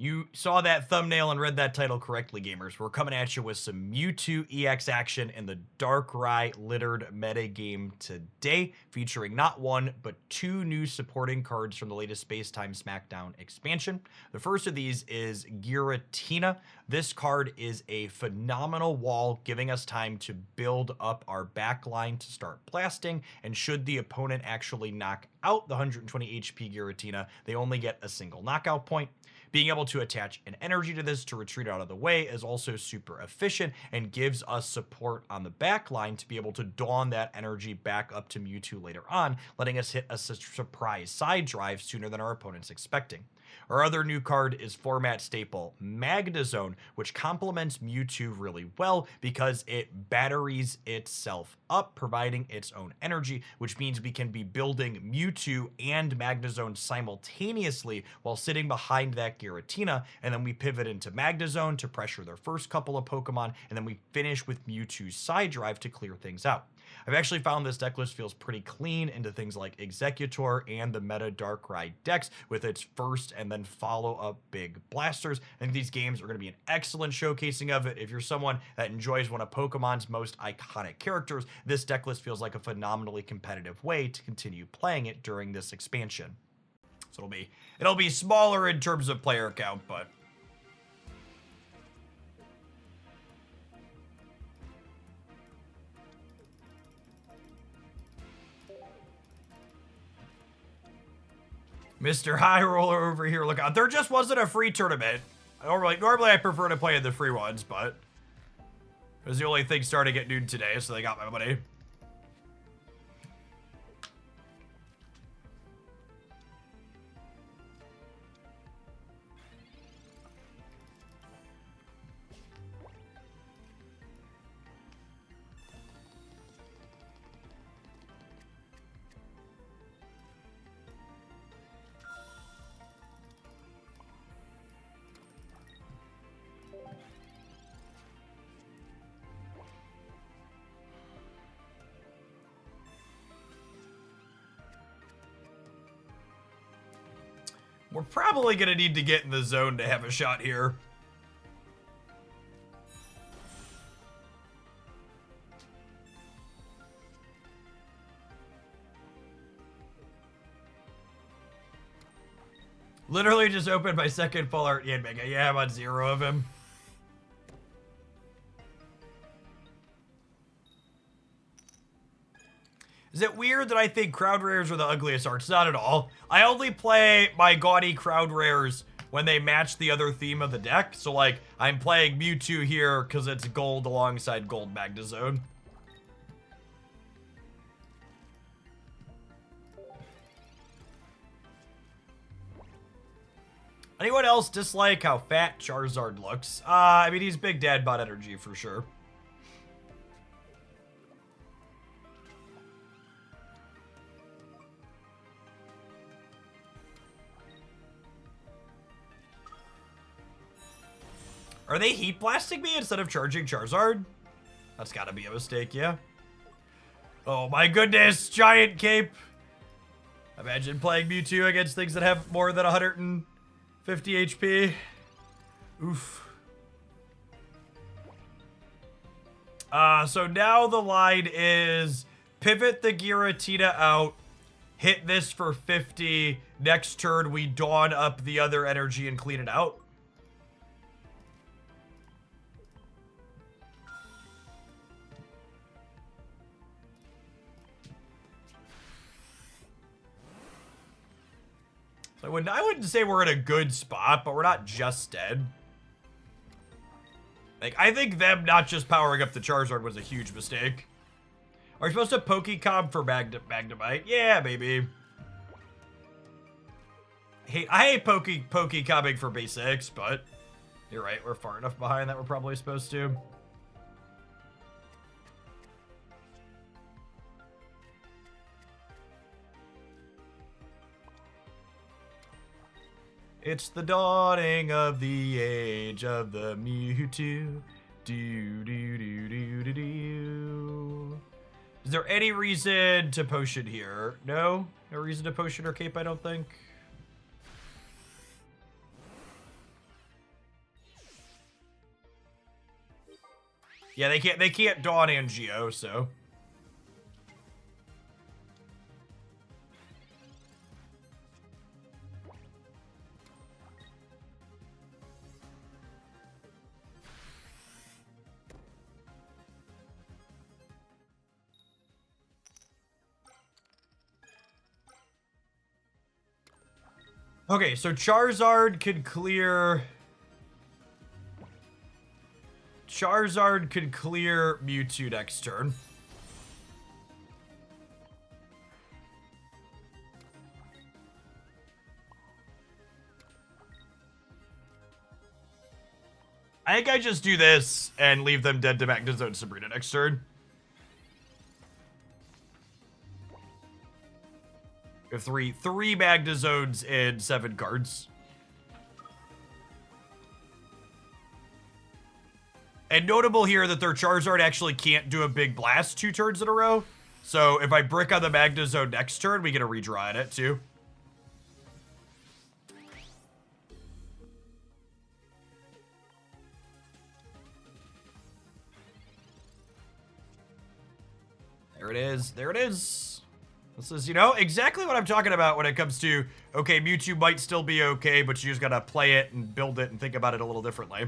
You saw that thumbnail and read that title correctly, gamers. We're coming at you with some Mewtwo EX action in the Darkrai littered metagame today, featuring not one, but two new supporting cards from the latest Space-Time Smashdown expansion. The first of these is Giratina. This card is a phenomenal wall, giving us time to build up our backline to start blasting, and should the opponent actually knock out the 120 HP Giratina, they only get a single knockout point. Being able to attach an energy to this to retreat out of the way is also super efficient and gives us support on the back line to be able to dawn that energy back up to Mewtwo later on, letting us hit a surprise side drive sooner than our opponent's expecting. Our other new card is format staple Magnezone, which complements Mewtwo really well because it batteries itself up, providing its own energy, which means we can be building Mewtwo and Magnezone simultaneously while sitting behind that Giratina, and then we pivot into Magnezone to pressure their first couple of Pokemon, and then we finish with Mewtwo's side drive to clear things out. I've actually found this deck list feels pretty clean into things like Exeggutor and the meta Darkrai decks with its first and then follow-up big blasters. I think these games are going to be an excellent showcasing of it. If you're someone that enjoys one of Pokemon's most iconic characters, this deck list feels like a phenomenally competitive way to continue playing it during this expansion. So it'll be smaller in terms of player count, but Mr. High Roller over here, look out. There just wasn't a free tournament. Normally I prefer to play in the free ones, but it was the only thing starting at noon today, so they got my money. We're probably going to need to get in the zone to have a shot here. Literally just opened my second full art Yanmega. Yeah, I'm on 0 of him. Is it weird that I think crowd rares are the ugliest arts? Not at all. I only play my gaudy crowd rares when they match the other theme of the deck. So, like, I'm playing Mewtwo here because it's gold alongside gold Magnezone. Anyone else dislike how fat Charizard looks? I mean, he's big dad bod energy for sure. Are they heat blasting me instead of charging Charizard? That's gotta be a mistake, yeah. Oh my goodness, giant cape. Imagine playing Mewtwo against things that have more than 150 HP. Oof. So now the line is pivot the Giratina out, hit this for 50. Next turn, we dawn up the other energy and clean it out. So I wouldn't say we're in a good spot, but we're not just dead. Like, I think them not just powering up the Charizard was a huge mistake. Are we supposed to Pokécob for Magnemite? Yeah, maybe. I hate Pokécobbing for basics, but you're right, we're far enough behind that we're probably supposed to. It's the dawning of the age of the Mewtwo. Do do do do do do. Is there any reason to potion here? No? No reason to potion or cape, I don't think. Yeah, they can't Dawn and Geo, so. Okay, so Charizard could clear Mewtwo next turn. I think I just do this and leave them dead to Magnezone Sabrina next turn. We have three Magnezones and 7 cards. And notable here that their Charizard actually can't do a big blast 2 turns in a row. So if I brick on the Magnezone next turn, we get a redraw at it too. There it is. There it is. This is, you know, exactly what I'm talking about when it comes to, okay, Mewtwo might still be okay, but you just gotta play it and build it and think about it a little differently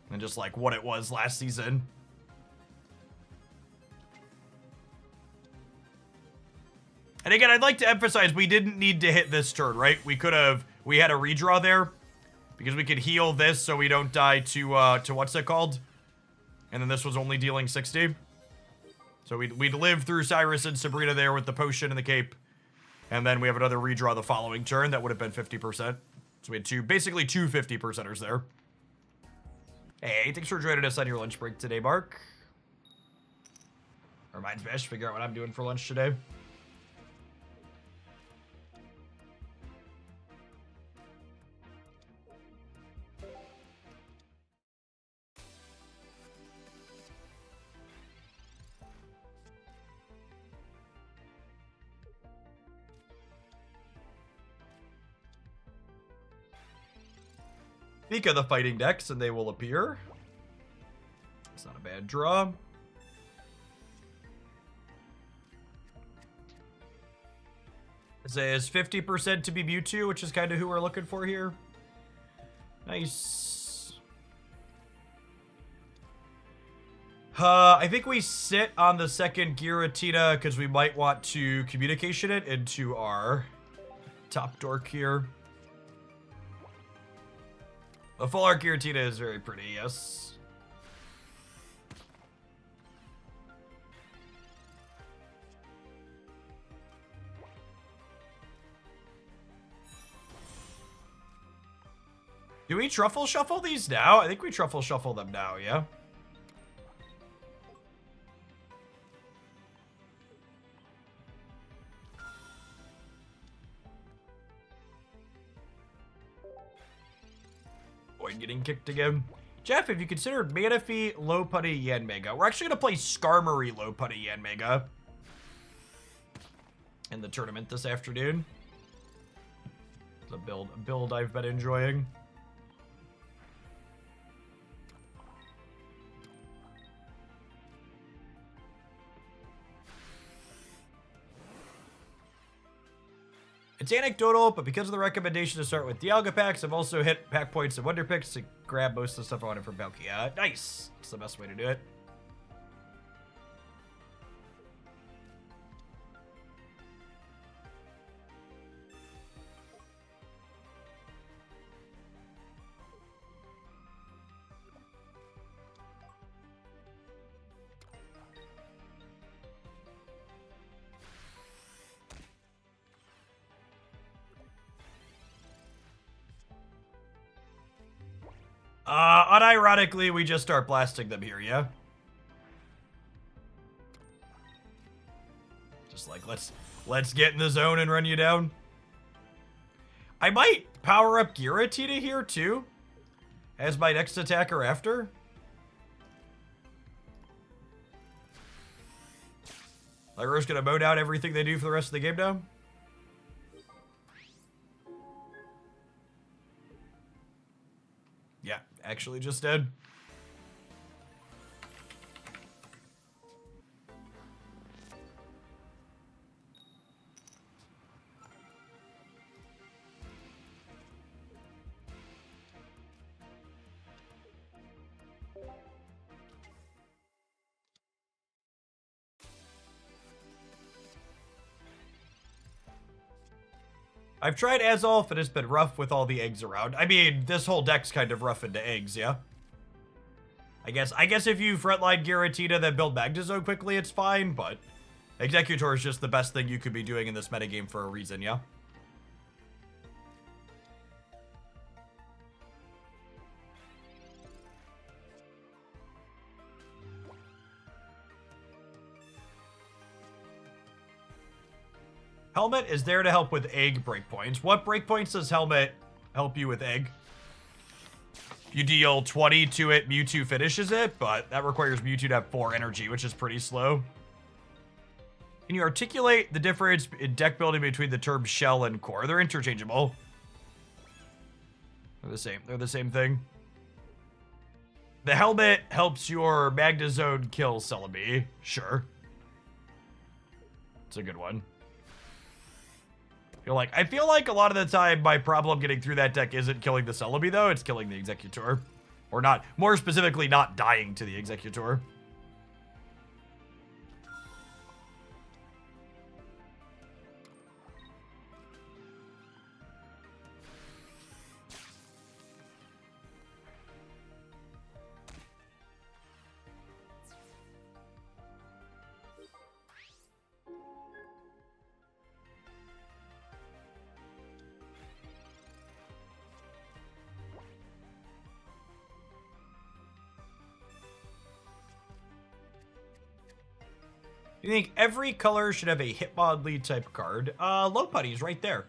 than just like what it was last season. And again, I'd like to emphasize we didn't need to hit this turn, right? We had a redraw there because we could heal this so we don't die to what's it called? And then this was only dealing 60. So we'd live through Cyrus and Sabrina there with the potion and the cape. And then we have another redraw the following turn. That would have been 50%. So we had basically two 50%ers there. Hey, thanks for joining us on your lunch break today, Mark. Reminds me, I should figure out what I'm doing for lunch today. Speak of the fighting decks, and they will appear. It's not a bad draw. It says 50% to be Mewtwo, which is kind of who we're looking for here. Nice. I think we sit on the second Giratina because we might want to communication it into our top dork here. The full art Giratina is very pretty, yes. Do we truffle shuffle these now? I think we truffle shuffle them now, yeah? Boy, getting kicked again. Jeff, have you considered Manaphy, Lopunny, Yanmega? We're actually going to play Skarmory, Lopunny, Yanmega in the tournament this afternoon. It's a build I've been enjoying. It's anecdotal, but because of the recommendation to start with Dialga packs, I've also hit pack points and Wonder Picks to grab most of the stuff I wanted from Palkia. Nice! It's the best way to do it. Unironically, we just start blasting them here, yeah? Just like, let's get in the zone and run you down. I might power up Giratina here, too, as my next attacker after. Lyro's gonna mow down everything they do for the rest of the game now. Yeah, actually just dead. I've tried Azolf, and it's been rough with all the eggs around. I mean, this whole deck's kind of rough into eggs, yeah? I guess if you frontline Giratina then build Magnezone quickly, it's fine, but Exeggutor is just the best thing you could be doing in this metagame for a reason, yeah? Helmet is there to help with egg breakpoints. What breakpoints does Helmet help you with egg? You deal 20 to it, Mewtwo finishes it, but that requires Mewtwo to have 4 energy, which is pretty slow. Can you articulate the difference in deck building between the terms shell and core? They're interchangeable. They're the same. They're the same thing. The helmet helps your Magnezone kill Celebi. Sure. It's a good one. I feel like a lot of the time my problem getting through that deck isn't killing the Celebi, though. It's killing the Exeggutor. Or not, more specifically, not dying to the Exeggutor. You think every color should have a Hitmon lead type card? Lopunny's right there.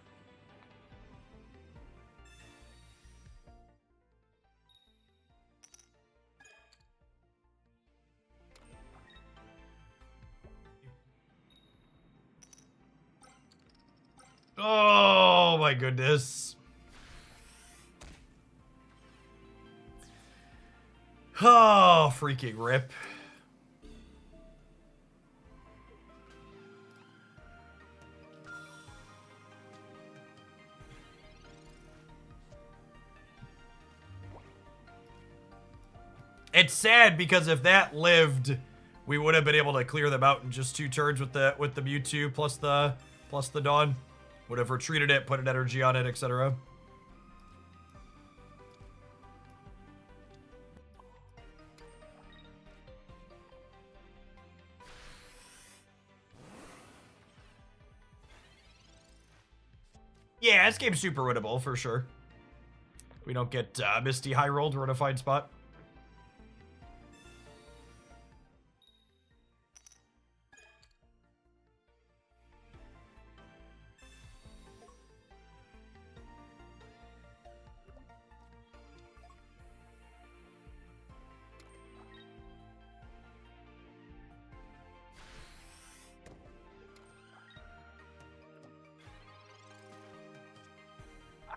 Oh my goodness. Oh, freaking rip. It's sad because if that lived, we would have been able to clear them out in just 2 turns with the Mewtwo plus the Dawn. Would have retreated it, put an energy on it, etc. Yeah, this game's super winnable for sure. We don't get Misty high rolled. We're in a fine spot.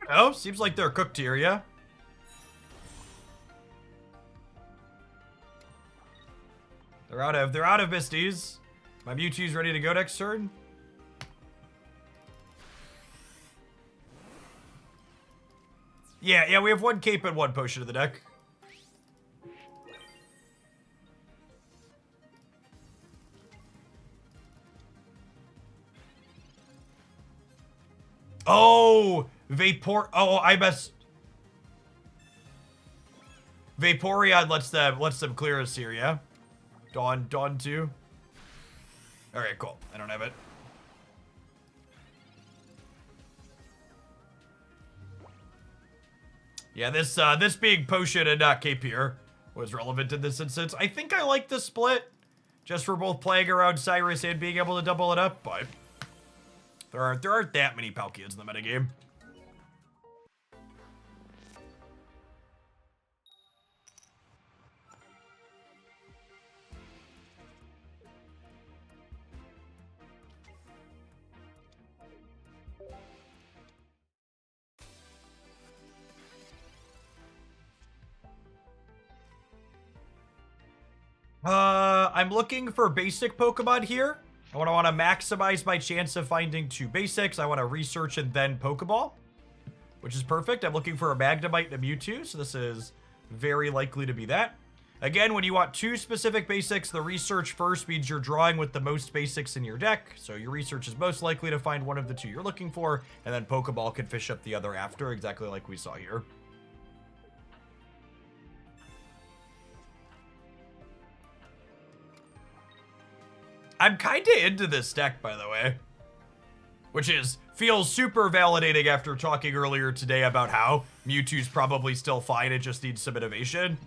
Oh, seems like they're cooked here, yeah? They're out of Misties. My Mewtwo's ready to go next turn. Yeah, we have 1 cape and 1 potion in the deck. Oh, Vapor. Oh, I must. Vaporeon lets them clear us here, yeah? Dawn 2. Alright, cool. I don't have it. Yeah, this being potion and not cape here was relevant in this instance. I think I like the split, just for both playing around Cyrus and being able to double it up, but there aren't that many Palkians in the metagame. I'm looking for basic Pokemon here. I want to maximize my chance of finding 2 basics. I want to research and then Pokeball, which is perfect. I'm looking for a Magnemite and a Mewtwo, so this is very likely to be that. Again, when you want 2 specific basics, the research first means you're drawing with the most basics in your deck, so your research is most likely to find one of the 2 you're looking for, and then Pokeball can fish up the other after, exactly like we saw here. I'm kinda into this deck, by the way. Which feels super validating after talking earlier today about how Mewtwo's probably still fine, it just needs some innovation.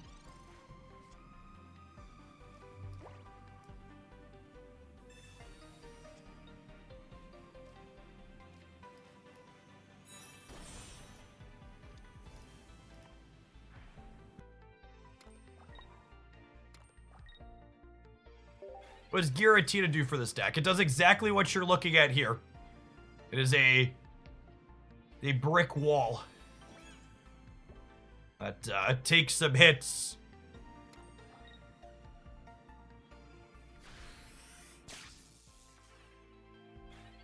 What does Giratina do for this deck? It does exactly what you're looking at here. It is a brick wall that takes some hits.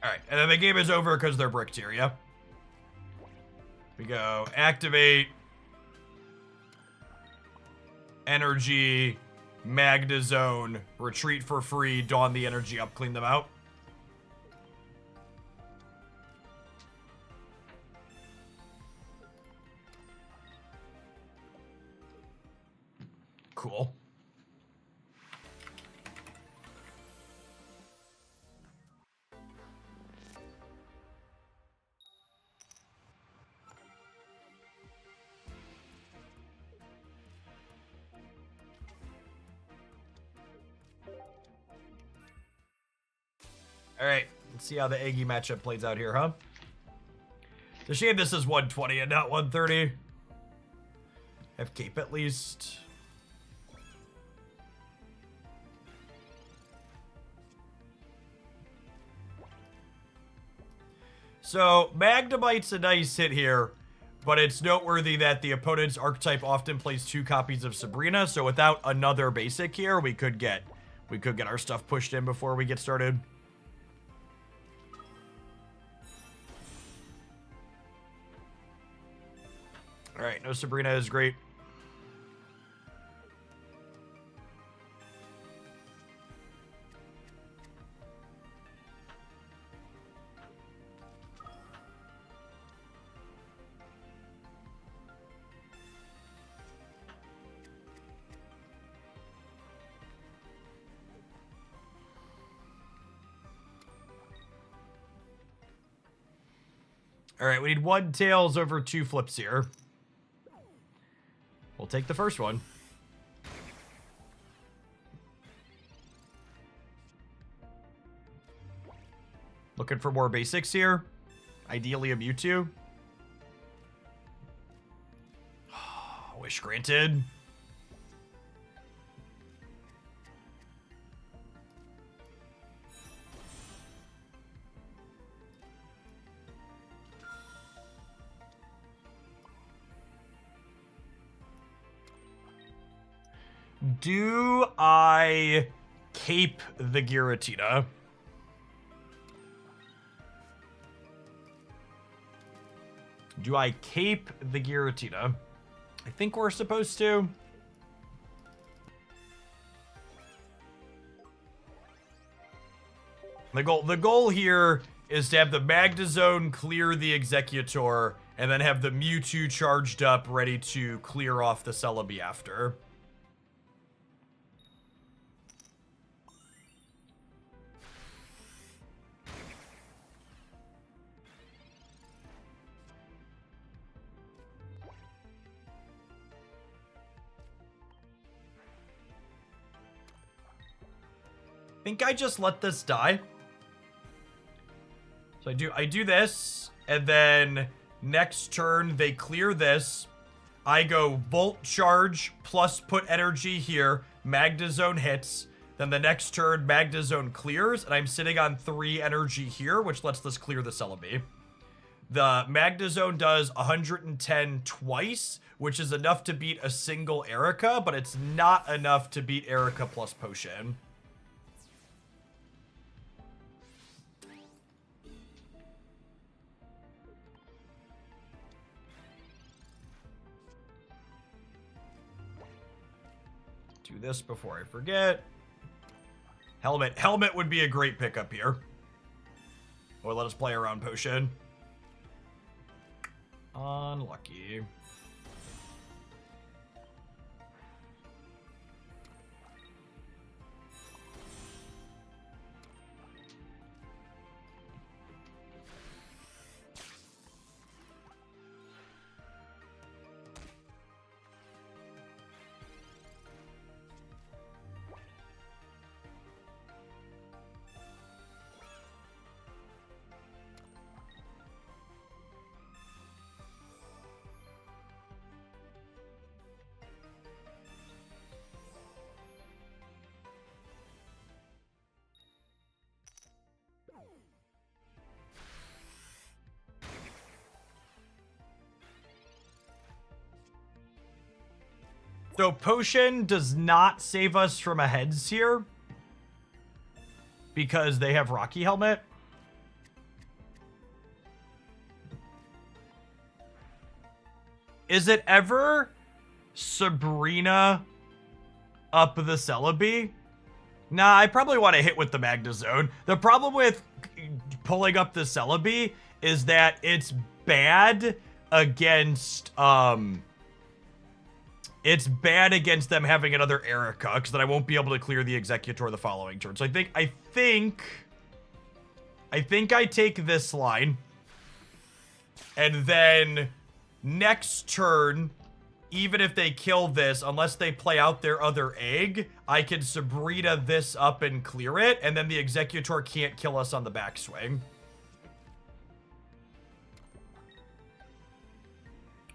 Alright, and then the game is over because they're bricked here, yeah? We go activate, energy, Magna Zone, retreat for free, dawn the energy up, clean them out. Cool. Alright, let's see how the Eggy matchup plays out here, huh? It's a shame this is 120 and not 130. Have Cape at least. So, Magnemite's a nice hit here, but it's noteworthy that the opponent's archetype often plays 2 copies of Sabrina, so without another basic here, we could get our stuff pushed in before we get started. Alright, no Sabrina is great. Alright, we need 1 tails over 2 flips here. We'll take the first one. Looking for more basics here. Ideally a Mewtwo. Wish granted. Do I cape the Giratina? Do I cape the Giratina? I think we're supposed to. The goal here is to have the Magna Zone clear the Exeggutor, and then have the Mewtwo charged up, ready to clear off the Celebi after. I think I just let this die. So I do this, and then next turn they clear this. I go Volt Charge plus put energy here. Magna Zone hits. Then the next turn Magna Zone clears, and I'm sitting on 3 energy here, which lets this clear the Celebi. The Magna Zone does 110 twice, which is enough to beat a single Erica, but it's not enough to beat Erica plus Potion. do this before I forget. Helmet. Helmet would be a great pickup here. Or let us play around potion. Unlucky. So potion does not save us from a heads here because they have Rocky Helmet. Is it ever Sabrina up the Celebi? Nah, I probably want to hit with the Magnezone. The problem with pulling up the Celebi is that it's bad against it's bad against them having another Erica, because then I won't be able to clear the Exeggutor the following turn. So I think I take this line, and then next turn, even if they kill this, unless they play out their other egg, I can Sabrina this up and clear it, and then the Exeggutor can't kill us on the backswing.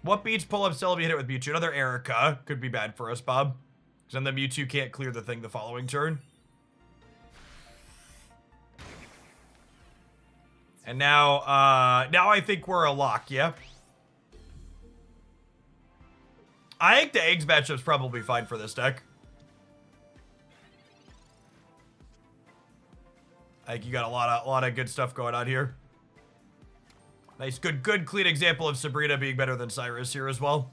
What beats pull-up Celebi hit it with Mewtwo? Another Erica. Could be bad for us, Bob. Because then the Mewtwo can't clear the thing the following turn. And now I think we're a lock, yeah? I think the eggs matchup's probably fine for this deck. I think you got a lot of good stuff going on here. Nice, good, clean example of Sabrina being better than Cyrus here as well.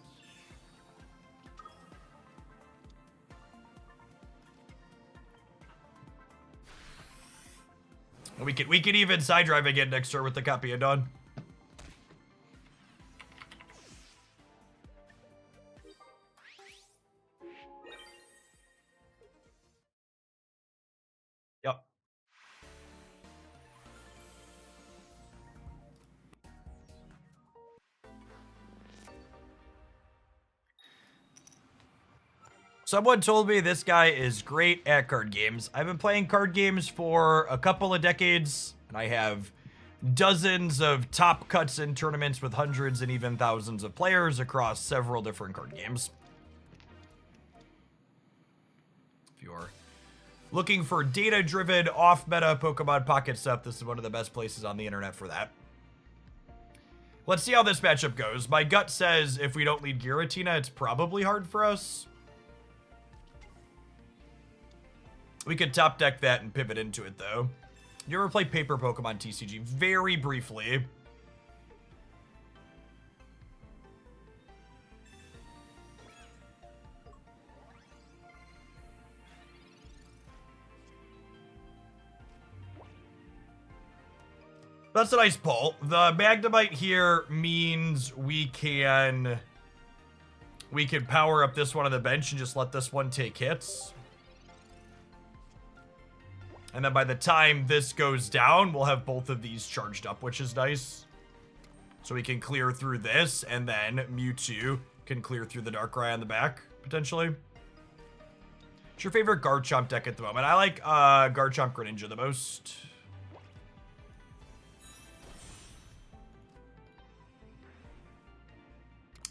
We could even side drive again next turn with the copy of Dawn. Yep. Someone told me this guy is great at card games. I've been playing card games for a couple of decades, and I have dozens of top cuts in tournaments with hundreds and even thousands of players across several different card games. If you're looking for data-driven, off-meta Pokemon Pocket stuff, this is one of the best places on the internet for that. Let's see how this matchup goes. My gut says if we don't lead Giratina, it's probably hard for us. We could top deck that and pivot into it, though. You ever play Paper Pokemon TCG? Very briefly. That's a nice pull. The Magnemite here means we can power up this one on the bench and just let this one take hits. And then by the time this goes down, we'll have both of these charged up, which is nice. So we can clear through this, and then Mewtwo can clear through the Darkrai on the back, potentially. What's your favorite Garchomp deck at the moment? I like Garchomp Greninja the most.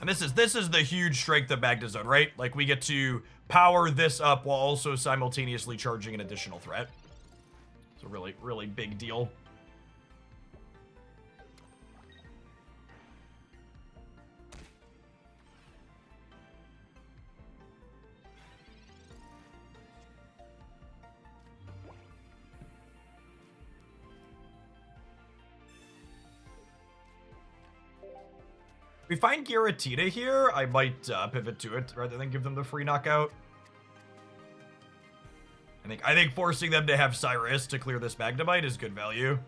And this is the huge strength of Magnezone, right? Like, we get to power this up while also simultaneously charging an additional threat. It's a really, really big deal. If we find Giratina here, I might pivot to it rather than give them the free knockout. I think forcing them to have Cyrus to clear this Magnemite is good value.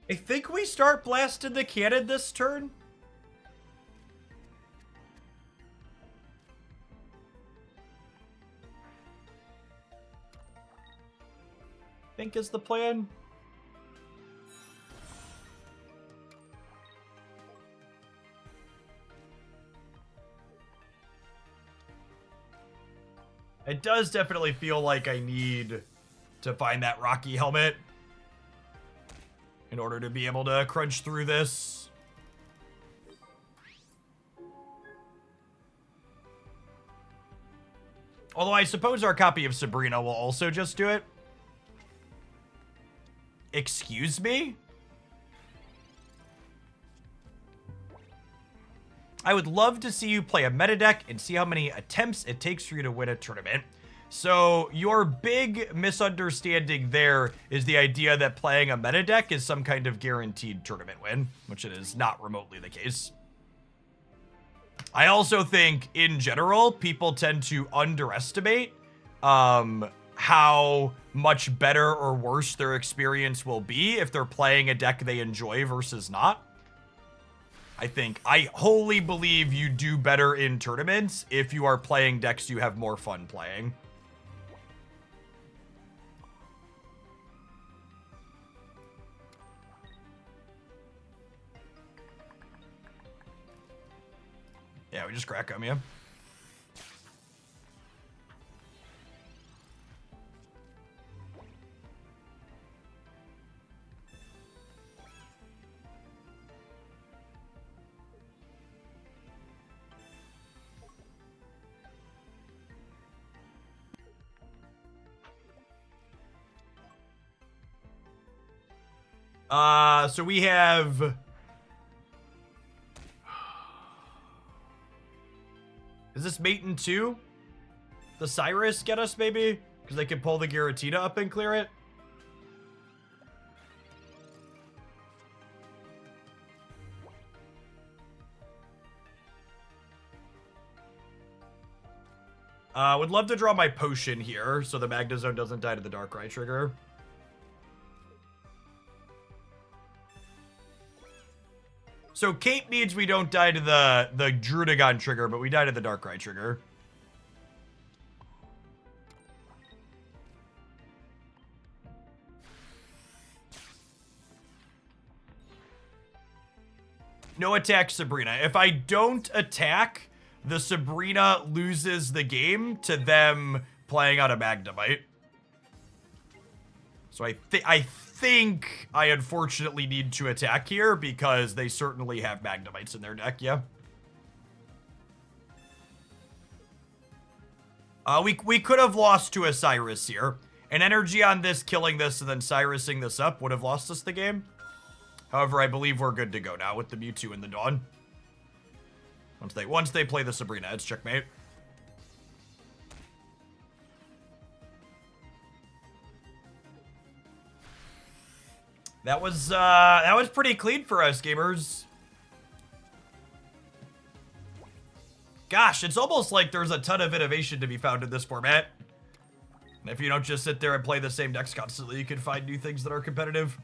I think we start blasting the cannon this turn. I think is the plan. It does definitely feel like I need to find that Rocky helmet in order to be able to crunch through this. Although I suppose our copy of Sabrina will also just do it. Excuse me? I would love to see you play a meta deck and see how many attempts it takes for you to win a tournament. So your big misunderstanding there is the idea that playing a meta deck is some kind of guaranteed tournament win, which it is not remotely the case. I also think, in general, people tend to underestimate how much better or worse their experience will be if they're playing a deck they enjoy versus not. I wholly believe you do better in tournaments if you are playing decks you have more fun playing. Yeah, we just crack them, yeah. So we have... Is this Maiden 2? The Cyrus get us, maybe? Because they can pull the Giratina up and clear it? Would love to draw my potion here, so the Magnezone doesn't die to the Darkrai trigger. So Cape means we don't die to the Drudagon trigger, but we die to the Darkrai trigger. No attack, Sabrina. If I don't attack, the Sabrina loses the game to them playing out a Magnemite. So I think I unfortunately need to attack here because they certainly have Magnemites in their deck, yeah. We could have lost to a Cyrus here. An energy on this, killing this, and then Cyrusing this up would have lost us the game. However, I believe we're good to go now with the Mewtwo and the Dawn. Once they play the Sabrina, it's checkmate. That was pretty clean for us, gamers. Gosh, it's almost like there's a ton of innovation to be found in this format. And if you don't just sit there and play the same decks constantly, you can find new things that are competitive.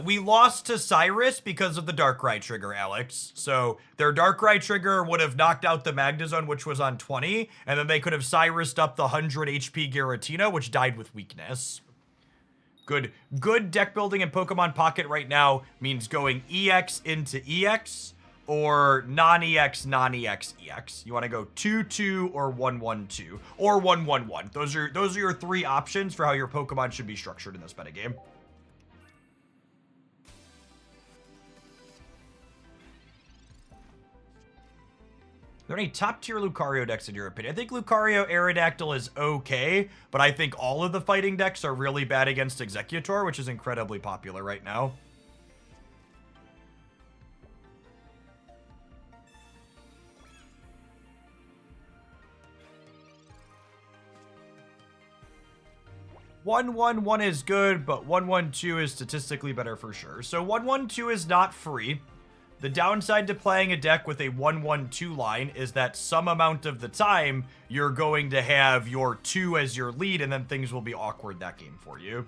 We lost to Cyrus because of the Darkrai trigger, Alex. So their Darkrai trigger would have knocked out the Magnezone, which was on 20, and then they could have Cyrused up the 100 HP Giratina, which died with weakness. Good deck building in Pokemon Pocket right now means going EX into EX, or non-EX, non-EX, EX. You want to go 2-2 or 1-1-2, or 1-1-1. Those are your three options for how your Pokemon should be structured in this metagame. there any top-tier Lucario decks in your opinion? I think Lucario Aerodactyl is okay, but I think all of the fighting decks are really bad against Exeggutor, which is incredibly popular right now. One is good, but 1-1-2 is statistically better for sure. So 1-1-2 is not free. The downside to playing a deck with a 1-1-2 line is that some amount of the time you're going to have your 2 as your lead, and then things will be awkward that game for you.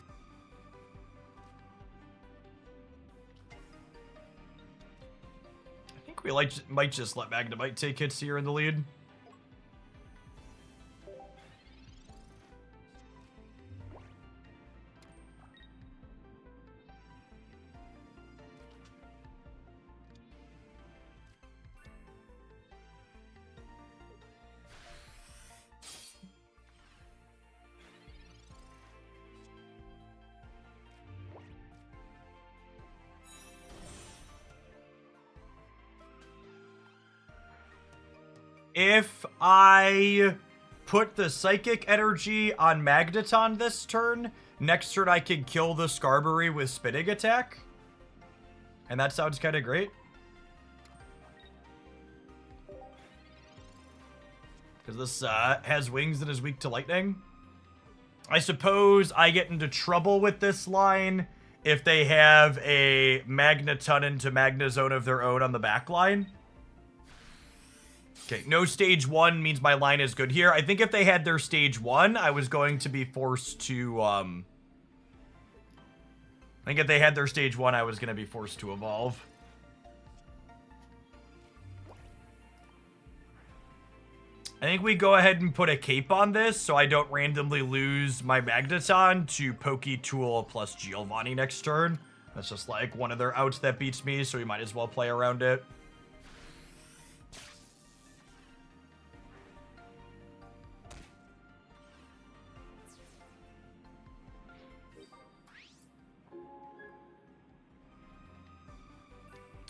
I think we might just let Magnemite take hits here in the lead. If I put the Psychic Energy on Magneton this turn, next turn I can kill the Skarmory with Spinning Attack. And that sounds kind of great. Because this has wings and is weak to lightning. I suppose I get into trouble with this line if they have a Magneton into Magnezone of their own on the back line. Okay, no stage 1 means my line is good here. I think if they had their stage 1, I was going to be forced to, I think if they had their stage 1, I was going to be forced to evolve. I think we go ahead and put a cape on this so I don't randomly lose my Magneton to Poketool plus Giovanni next turn. That's just like one of their outs that beats me, so we might as well play around it.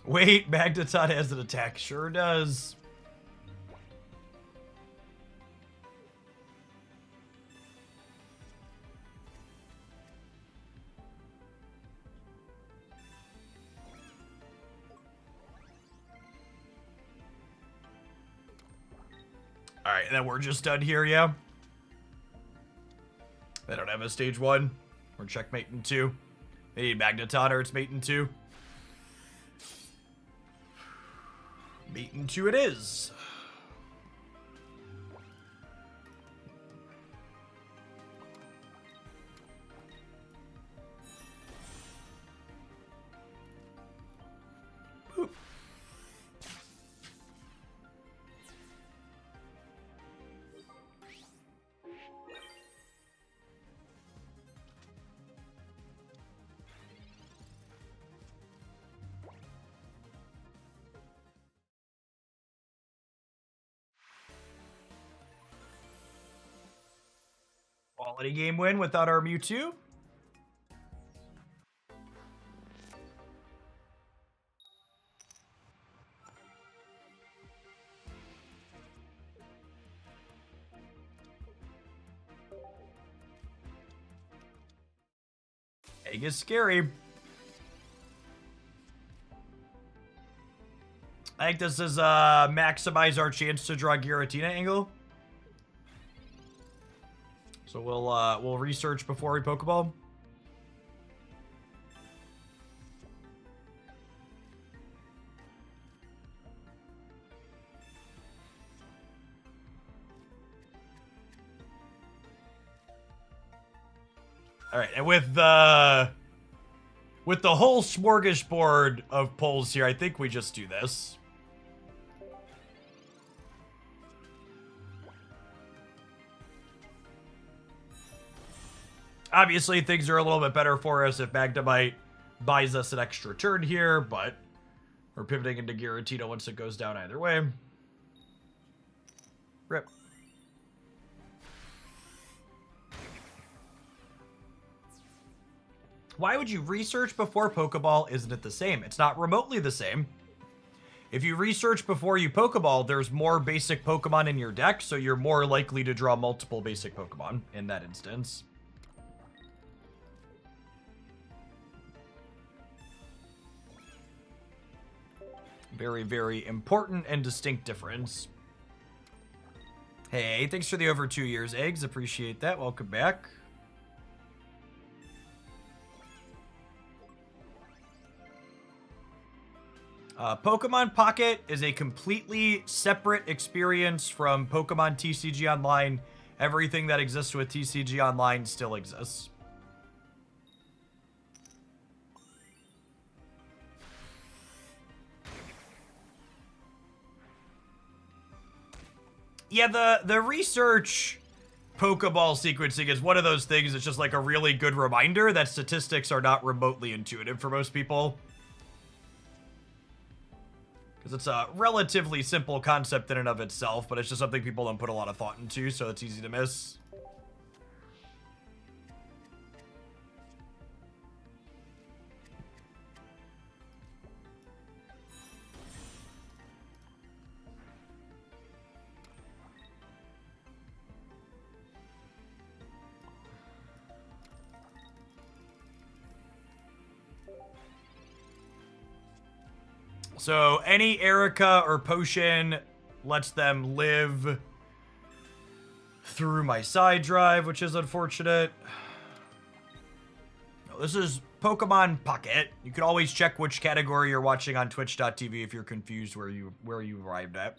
Wait, Magneton has an attack. Sure does. Alright, and then we're just done here, yeah? They don't have a stage 1. We're checkmating 2. They need Magneton or it's mating 2. Mating 2 it is. Boop. Quality game win without our Mewtwo. Egg is scary. I think this is maximize our chance to draw Giratina angle. So we'll research before we Pokeball. All right, and with the whole smorgasbord of polls here, I think we just do this. Obviously, things are a little bit better for us if Magnemite buys us an extra turn here, but we're pivoting into Giratina once it goes down either way. Rip. Why would you research before Pokeball? Isn't it the same? It's not remotely the same. If you research before you Pokeball, there's more basic Pokemon in your deck, so you're more likely to draw multiple basic Pokemon in that instance. Very, very important and distinct difference. Hey, thanks for the over 2 years, Eggs. Appreciate that. Welcome back. Pokemon Pocket is a completely separate experience from Pokemon TCG Online. Everything that exists with TCG Online still exists. Yeah, the research Pokeball sequencing is one of those things that's just like a really good reminder that statistics are not remotely intuitive for most people. Because it's a relatively simple concept in and of itself, but it's just something people don't put a lot of thought into, so it's easy to miss. So any Erica or potion lets them live through my side drive, which is unfortunate. No, this is Pokemon Pocket. You can always check which category you're watching on twitch.tv if you're confused where you arrived at.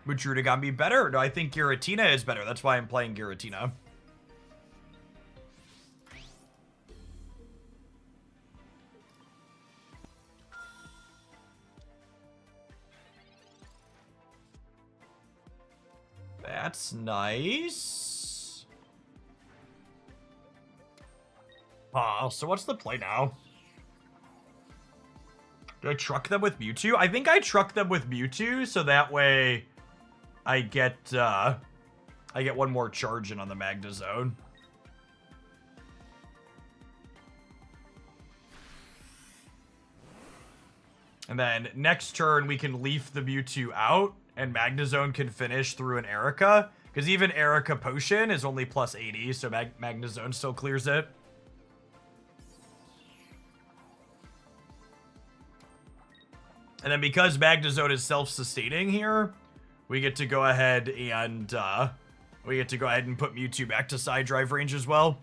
Would Druddigon be better? No, I think Giratina is better. That's why I'm playing Giratina. That's nice. So what's the play now? Do I truck them with Mewtwo? I think I truck them with Mewtwo, so that way I get one more charge in on the Magnezone. And then next turn we can leaf the Mewtwo out, and Magnezone can finish through an Erica. Because even Erica Potion is only plus 80, so Magnezone still clears it. And then because Magnezone is self-sustaining here, we get to go ahead and put Mewtwo back to side drive range as well.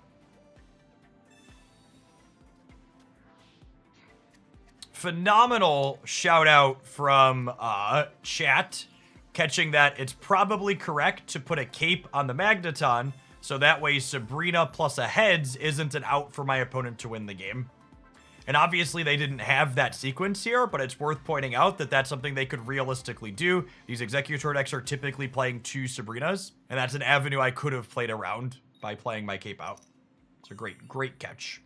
Phenomenal shout out from chat, catching that it's probably correct to put a cape on the Magneton, so that way Sabrina plus a heads isn't an out for my opponent to win the game. And obviously they didn't have that sequence here, but it's worth pointing out that that's something they could realistically do. These Exeggutor decks are typically playing 2 Sabrinas, and that's an avenue I could have played around by playing my cape out. It's a great catch.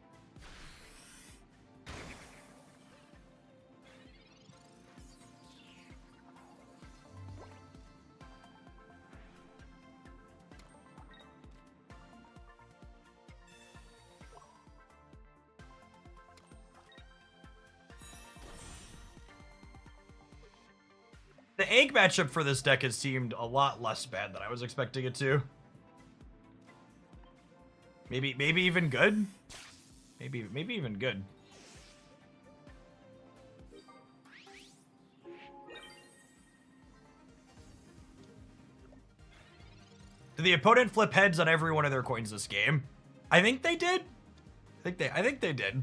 The egg matchup for this deck has seemed a lot less bad than I was expecting it to. Maybe even good. Maybe even good. Did the opponent flip heads on every one of their coins this game? I think they did. I think they did.